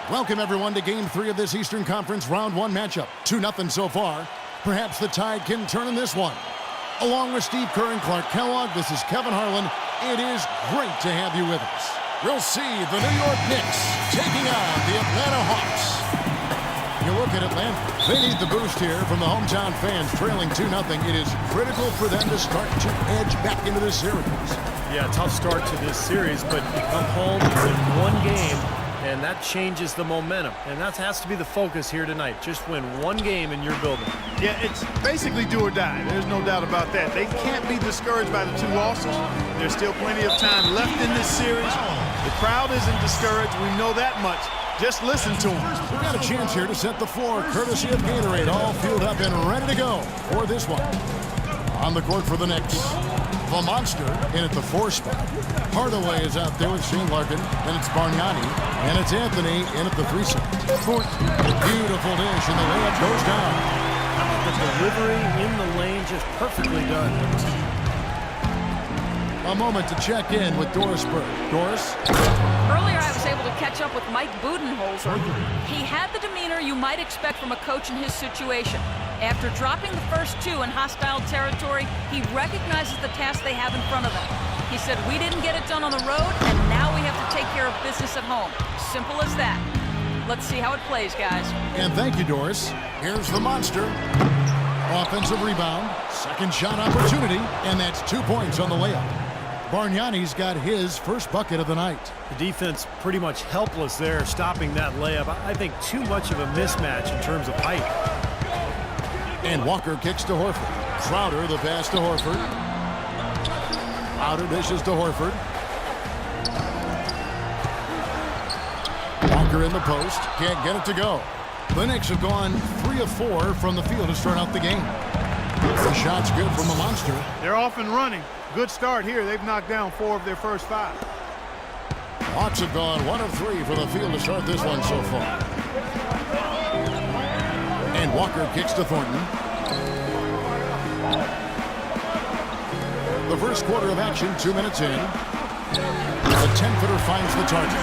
Welcome, everyone, to Game 3 of this Eastern Conference Round 1 matchup. 2-0 so far. Perhaps the Tide can turn in this one. Along with Steve Kerr and Clark Kellogg, this is Kevin Harlan. It is great to have you with us. We'll see the New York Knicks taking on the Atlanta Hawks. You look at Atlanta, they need the boost here from the hometown fans, trailing 2-0. It is critical for them to start to edge back into this series. Yeah, tough start to this series, but you come home, you win one game, and that changes the momentum. And that has to be the focus here tonight. Just win one game in your building. Yeah, it's basically do or die. There's no doubt about that. They can't be discouraged by the 2 losses. There's still plenty of time left in this series. The crowd isn't discouraged. We know that much. Just listen to them. We've got a chance here to set the floor, courtesy of Gatorade, all fueled up and ready to go for this one. On the court for the Knicks, the Monster in at the 4 spot. Hardaway is out there with Shane Larkin, and it's Bargnani, and it's Anthony in at the 3 spot. Beautiful dish, and the layup goes down. The delivery in the lane just perfectly done. A moment to check in with Doris Burke. Doris? Earlier, I was able to catch up with Mike Budenholzer. He had the demeanor you might expect from a coach in his situation. After dropping the first 2 in hostile territory, he recognizes the task they have in front of them. He said, "We didn't get it done on the road, and now we have to take care of business at home." Simple as that. Let's see how it plays, guys. And thank you, Doris. Here's the Monster. Offensive rebound, second shot opportunity, and that's 2 points on the layup. Bargnani's got his first bucket of the night. The defense pretty much helpless there, stopping that layup. I think too much of a mismatch in terms of height. And Walker kicks to Horford. Crowder, the pass to Horford. Crowder dishes to Horford. Walker in the post. Can't get it to go. The Knicks have gone 3 of 4 from the field to start out the game. The shot's good from the Monster. They're off and running. Good start here. They've knocked down 4 of their first 5. Hawks have gone 1 of 3 from the field to start this one so far. And Walker kicks to Thornton. The first quarter of action, 2 minutes in. The 10-footer finds the target.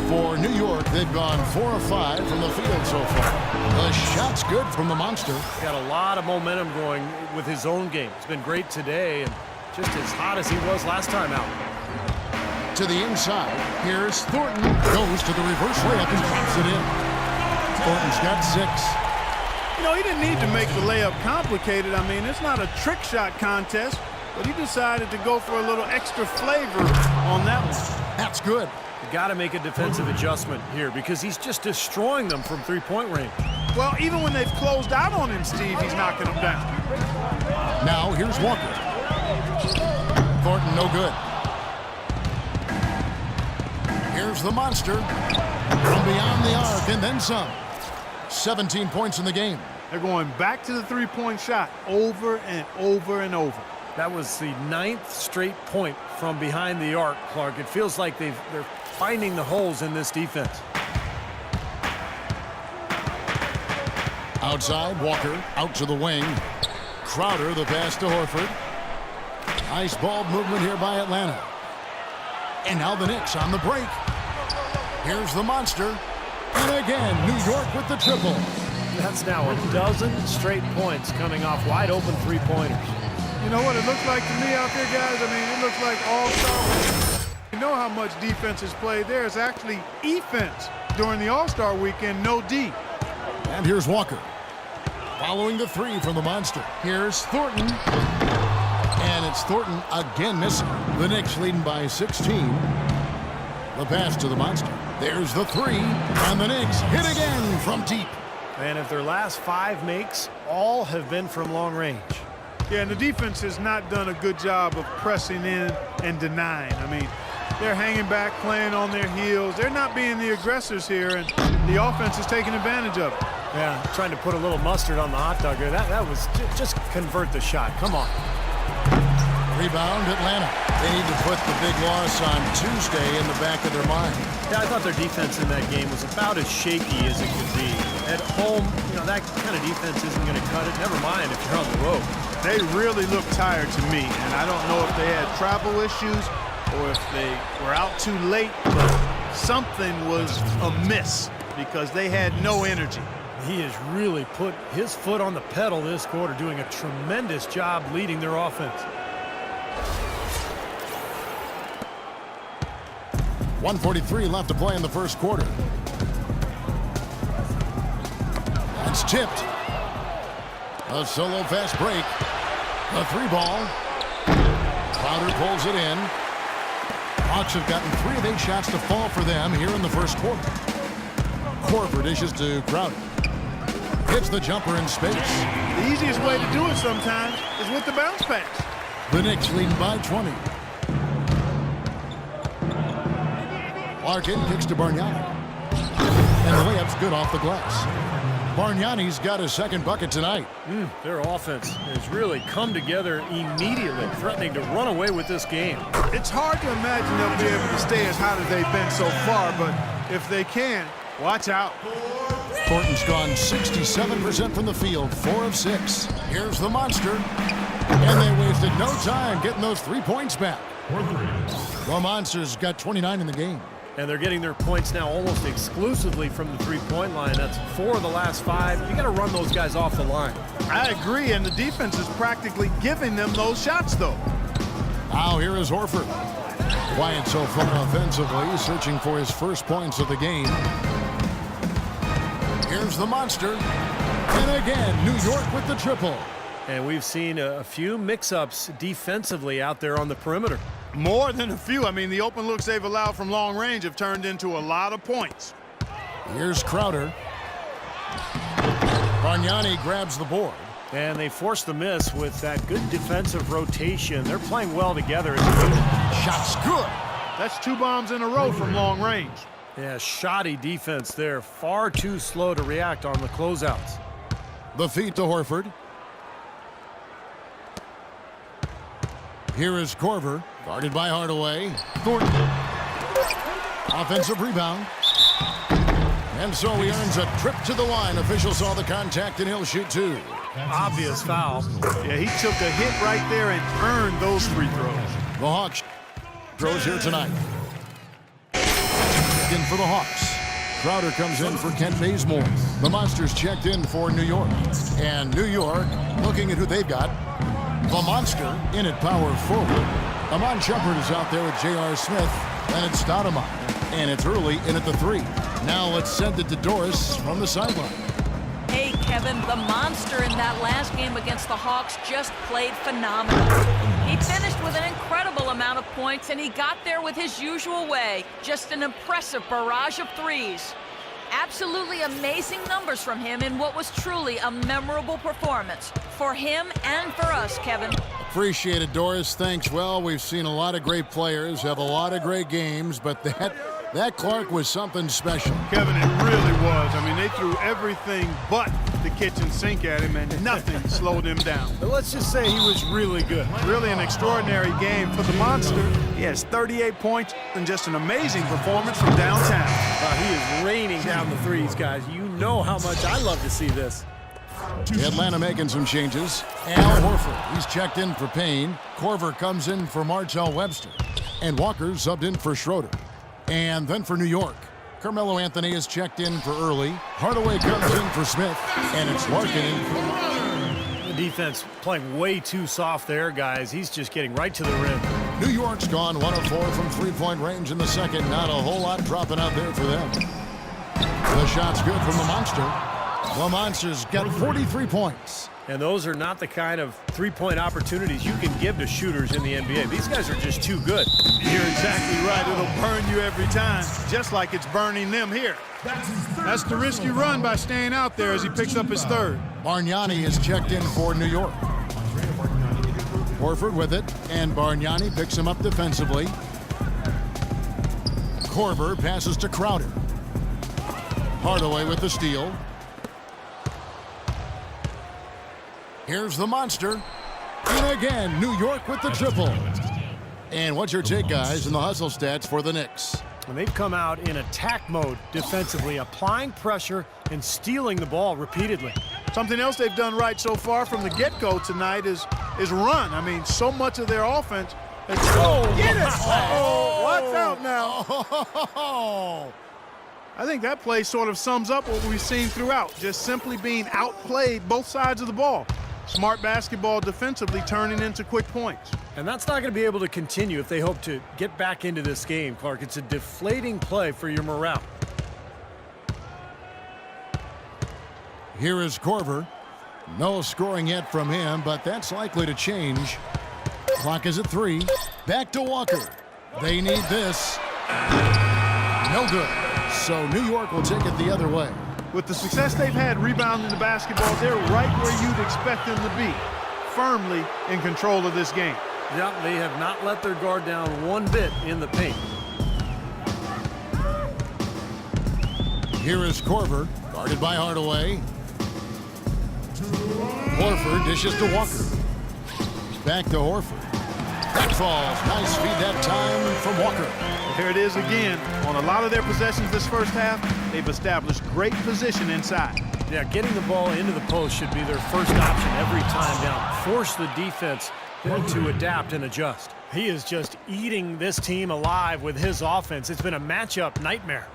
For New York, they've gone 4 of 5 from the field so far. The shot's good from the Monster. Got a lot of momentum going with his own game. It's been great today and just as hot as he was last time out. To the inside, here's Thornton. Goes to the reverse layup and drops it in. Thornton's got 6. You know, he didn't need to make the layup complicated. I mean, it's not a trick shot contest, but he decided to go for a little extra flavor on that one. That's good. You got to make a defensive adjustment here because he's just destroying them from 3-point range. Well, even when they've closed out on him, Steve, he's knocking them down. Now here's Walker. Thornton no good. Here's the Monster. From beyond the arc and then some. 17 points in the game. They're going back to the 3-point shot over and over and over. That was the 9th straight point from behind the arc, Clark. It feels like they're finding the holes in this defense. Outside, Walker out to the wing. Crowder, the pass to Horford. Nice ball movement here by Atlanta. And now the Knicks on the break. Here's the Monster. And again, New York with the triple. That's now a dozen straight points coming off wide open 3-pointers. You know what it looks like to me out there, guys? I mean, it looks like all-star. You know how much defense is played there. It's actually offense during the All-Star weekend, no D. And here's Walker. Following the 3 from the Monster. Here's Thornton. And it's Thornton again missing. The Knicks leading by 16. The pass to the Monster. There's the 3. And the Knicks hit again from deep. And if their last 5 makes, all have been from long range. Yeah, and the defense has not done a good job of pressing in and denying. I mean, they're hanging back, playing on their heels. They're not being the aggressors here, and the offense is taking advantage of it. Yeah, trying to put a little mustard on the hot dog there. That was just convert the shot. Come on. Rebound, Atlanta. They need to put the big loss on Tuesday in the back of their mind. Yeah, I thought their defense in that game was about as shaky as it could be. At home, you know, that kind of defense isn't going to cut it. Never mind if you're on the road. They really look tired to me, and I don't know if they had travel issues or if they were out too late, but something was amiss because they had no energy. He has really put his foot on the pedal this quarter, doing a tremendous job leading their offense. 1:43 left to play in the first quarter. That's tipped. A solo fast break. The 3-ball. Crowder pulls it in. Hawks have gotten 3 of 8 shots to fall for them here in the first quarter. Korver dishes to Crowder. Hits the jumper in space. The easiest way to do it sometimes is with the bounce pass. The Knicks leading by 20. Larkin kicks to Bargnani. And the layup's good off the glass. Bargnani's got his second bucket tonight. Their offense has really come together immediately, threatening to run away with this game. It's hard to imagine they'll be able to stay as hot as they've been so far, but if they can, watch out. Thornton's gone 67% from the field, 4 of 6. Here's the monster. And they wasted no time getting those 3 points back. The Monsters got 29 in the game. And they're getting their points now almost exclusively from the three-point line. That's 4 of the last 5. You got to run those guys off the line. I agree, and the defense is practically giving them those shots, though. Now here is Horford. Quiet so far offensively, searching for his first points of the game. Here's the monster. And again, New York with the triple. And we've seen a few mix-ups defensively out there on the perimeter. More than a few. I mean, the open looks they've allowed from long range have turned into a lot of points. Here's Crowder. Bargnani grabs the board. And they force the miss with that good defensive rotation. They're playing well together as a unit. Shot's good. That's 2 bombs in a row from long range. Yeah, shoddy defense there. Far too slow to react on the closeouts. The feed to Horford. Here is Korver, guarded by Hardaway. Thornton. Offensive rebound. And so he earns a trip to the line. Official saw the contact and he'll shoot 2. Obvious foul. Yeah, he took a hit right there and earned those free throws. The Hawks throws here tonight. In for the Hawks. Crowder comes in for Kent Bazemore. The Monsters checked in for New York. And New York, looking at who they've got, the monster in at power forward. Amon Shumpert is out there with J.R. Smith, and it's Stoudemire. And it's early in at the 3. Now let's send it to Doris from the sideline. Hey, Kevin, the monster in that last game against the Hawks just played phenomenal. He finished with an incredible amount of points, and he got there with his usual way. Just an impressive barrage of threes. Absolutely amazing numbers from him in what was truly a memorable performance. For him and for us, Kevin. Appreciate it, Doris. Thanks. Well, we've seen a lot of great players have a lot of great games, but that Clark was something special. Kevin, it really was. I mean, they threw everything but the kitchen sink at him, and nothing slowed him down. But let's just say he was really good. Really an extraordinary game for the Monster. He has 38 points and just an amazing performance from downtown. He is raining down the threes, guys. You know how much I love to see this. Atlanta making some changes. Al Horford, he's checked in for Payne. Korver comes in for Martell Webster. And Walker subbed in for Schroeder. And then for New York, Carmelo Anthony is checked in for Early. Hardaway comes in for Smith. And it's Larkin in for... The defense playing way too soft there, guys. He's just getting right to the rim. New York's gone 1 of 4 from three-point range in the second. Not a whole lot dropping out there for them. The shot's good from the Monster. The Monsters got 43 points. And those are not the kind of three-point opportunities you can give to shooters in the NBA. These guys are just too good. You're exactly right. It'll burn you every time, just like it's burning them here. That's the risky run by staying out there as he picks up his 3rd. Bargnani is checked in for New York. Horford with it, and Bargnani picks him up defensively. Korver passes to Crowder. Hardaway with the steal. Here's the monster. And again, New York with the triple. And what's your take, guys, in the hustle stats for the Knicks? And they've come out in attack mode defensively, applying pressure and stealing the ball repeatedly. Something else they've done right so far from the get-go tonight is run. I mean, so much of their offense Let's go. Get it. Oh, watch out now. Oh. I think that play sort of sums up what we've seen throughout, just simply being outplayed both sides of the ball. Smart basketball defensively turning into quick points. And that's not going to be able to continue if they hope to get back into this game, Clark. It's a deflating play for your morale. Here is Korver. No scoring yet from him, but that's likely to change. Clock is at 3. Back to Walker. They need this. No good. So New York will take it the other way. With the success they've had rebounding the basketball, they're right where you'd expect them to be, firmly in control of this game. Yeah, they have not let their guard down one bit in the paint. Here is Korver, guarded by Hardaway. Horford dishes to Walker. Back to Horford. That falls. Nice feed that time from Walker. Here it is again. On a lot of their possessions this first half, they've established great position inside. Yeah, getting the ball into the post should be their first option every time down. Force the defense to adapt and adjust. He is just eating this team alive with his offense. It's been a matchup nightmare.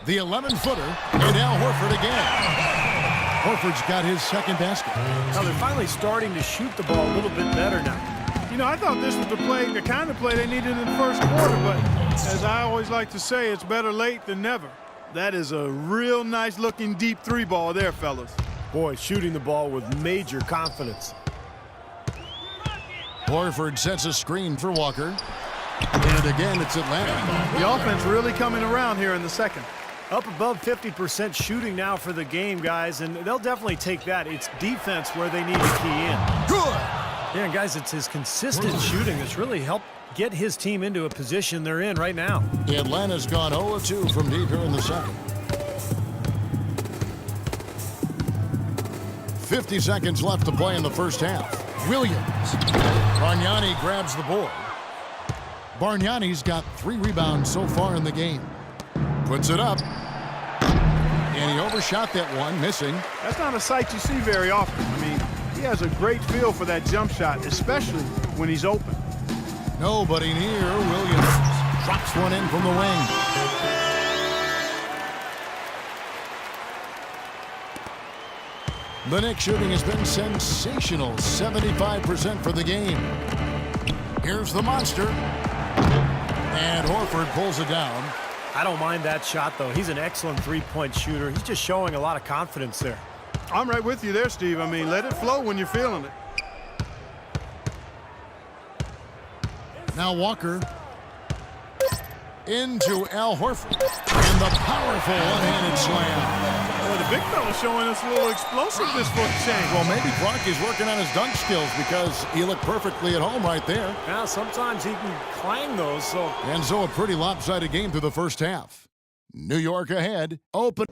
The 11-footer, and Al Horford again. Horford's got his second basket. Now they're finally starting to shoot the ball a little bit better now. You know, I thought this was the kind of play they needed in the first quarter, but as I always like to say, it's better late than never. That is a real nice-looking deep three ball there, fellas. Boy, shooting the ball with major confidence. Horford sets a screen for Walker. And again, it's Atlanta. The offense really coming around here in the second. Up above 50% shooting now for the game, guys, and they'll definitely take that. It's defense where they need to key in. Good. Yeah, and guys, it's his consistent shooting that's really helped get his team into a position they're in right now. Atlanta's gone 0-2 from deep here in the second. 50 seconds left to play in the first half. Williams. Bargnani grabs the board. Bargnani's got 3 rebounds so far in the game. Puts it up. And he overshot that one, missing. That's not a sight you see very often. I mean, he has a great feel for that jump shot, especially when he's open. Nobody near. Williams drops one in from the wing. The Knicks shooting has been sensational. 75% for the game. Here's the monster. And Horford pulls it down. I don't mind that shot, though. He's an excellent three-point shooter. He's just showing a lot of confidence there. I'm right with you there, Steve. I mean, let it flow when you're feeling it. Now Walker into Al Horford. And the powerful one-handed slam. Well, the big fella's showing us a little explosiveness for the change. Well, maybe Clark is working on his dunk skills because he looked perfectly at home right there. Yeah, sometimes he can clang those. And so a pretty lopsided game through the first half. New York ahead. Open.